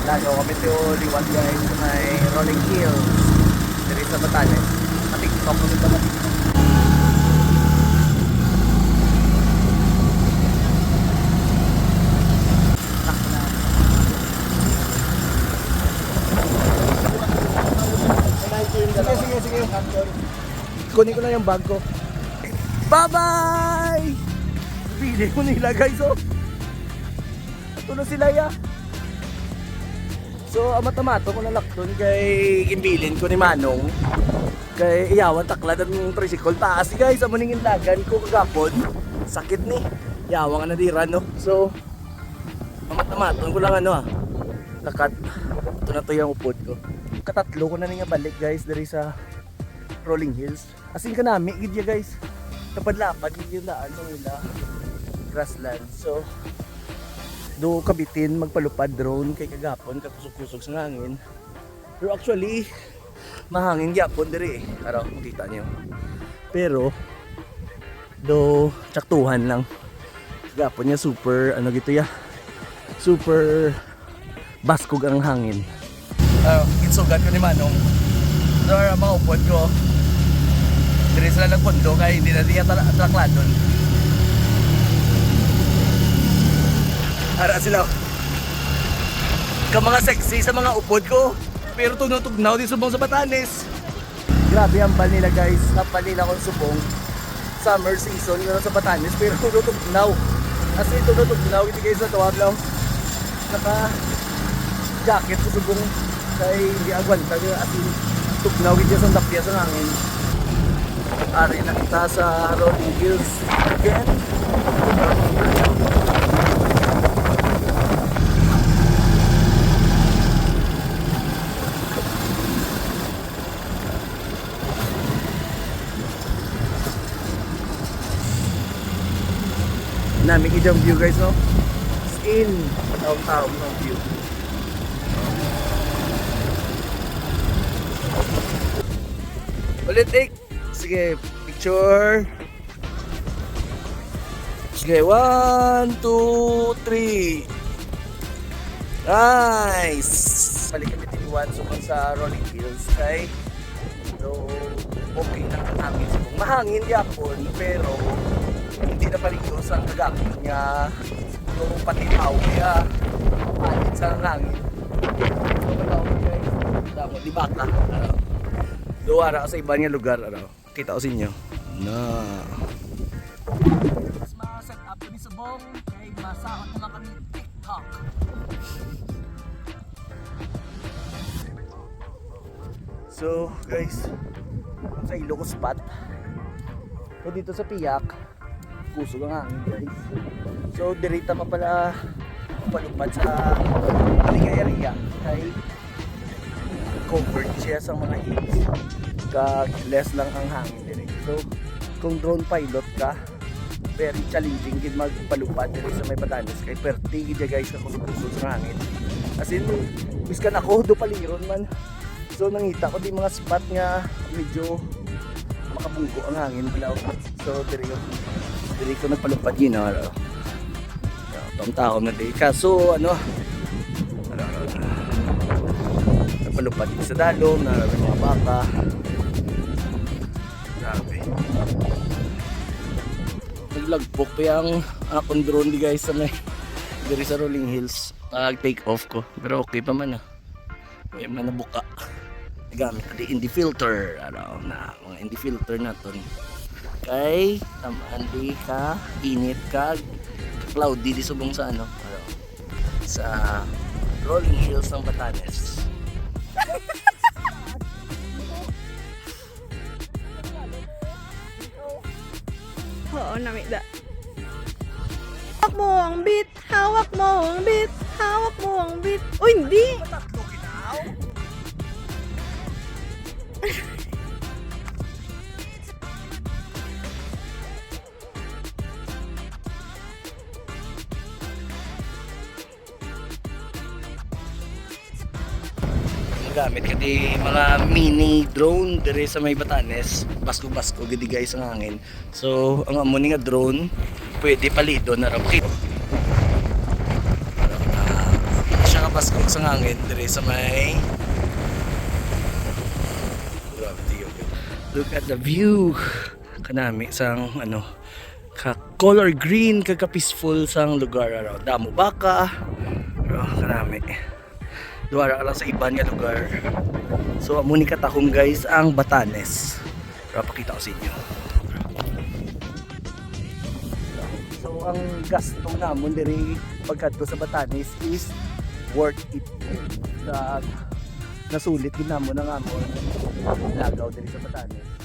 Lalo kami ito liwag guys sa may rolling hills. Dari sa Batanes. Matiktok kami ba matiktok? Sige. Kunin ko na yung bag ko. Bye-bye! Bili ko nila guys oh. Tulo sila ya. So amat-amato ko na lakton kay imbilin ko ni Manong. Kay iyawan taklad ang tricycle taas guys. Amo ning inlagan ko kagapon. Sakit ni. Iyawan nga na dira no. So amat-amaton ko lang ano lakat. Ito na to yung upod ko. Katatlo ko na nga balik guys dari sa Rolling Hills. Asin ka nami gid ya guys. Napadlapad gid yung daan nila. Grassland. So do kabitin magpalupad drone kay kagapon kakusog-kusog sa hangin. Pero actually mahangin gyapon diri araw makita niyo. Pero do tsaktuhan lang. Kagapon niya super ano gito ya. Super baskog ang hangin. Itsugan ko ni Manong. So mga upod ko. Diri sila nagpundo kay hindi na diya trakladon. Ara sila. Ka mga sexy sa mga upod ko. Pero tunutugnaw din subong sa Batanes. Grabe ang bal nila guys. Napal nila kong subong. Summer season yun sa Batanes. Pero tunutugnaw. As in tunutugnaw. Hindi kayo sa tuwag lang. Naka jacket ko subong. Kaya hindi agwanta. As in tugnaw kita sa tapya sa hangin. Ari na kita sa Rolling Hills again. Nami kijang view guys no. As in taong-taong ng view. Ulit take. Sige, picture. Sige, 1, 2, 3. Nice. Balik kami tiniwan sa Rolling Hills kay so okay lang ang hangin subong. Mahangin yapon pero hindi na paligo sa kagapon niya yung patihaw kaya palit sa hangin. So matawag guys, damo di baka. Duwara sa iba niya lugar ano. Kita ko sa inyo na mga set up ni subong kay masakot na kami TikTok. So guys, sa Ilocos spot. So dito sa Piak, kusog ang hangin guys. So dirita pa pala palupad sa area kay covered siya sa mga hills. Less lang ang hangin dire. So kung drone pilot ka, very challenging gid magpalupad dire sa may Batanes kay perti gid guys sa kusog-kusog sa hangin. As in biskan ako do paliron man. So nangita ko di mga spot nga medyo makabunggo ang hangin balaw. So dire ko nagpalupad yun no. Tao na di kaso nagpalupad din sa dalom na mga baka. Grabe. Naglagpok pa yung akong drone di guys sa may diri sa Rolling Hills. Take off ko pero okay pa man may man nabuka. Gamit di indie filter na mga indie filter naton. Kay hindi ka init ka cloudy di subong sa sa Rolling Hills ng Batanes. Oo, namida. Hawak mo ang beat, hawak mo ang beat, hawak mo ang beat. Uy, hindi! Matatlo kinaw? Gamit kati mga mini drone dire sa may Batanes, basko gidi guys ang hangin. So ang amo ni nga drone pwede palido na rapid. Siya pasko sa ngangin dire sa may grabe tiyo. Look at the view kanami sang ano ka color green kagka peaceful sang lugar araw damo baka kanami luara lang sa iban nga lugar. So amo ni katahom guys ang Batanes. Pakita ko sa inyo. So ang gasto namon diri pagkadto sa Batanes is worth it. Sa nasulit din namon ang amon lagaw diri sa Batanes.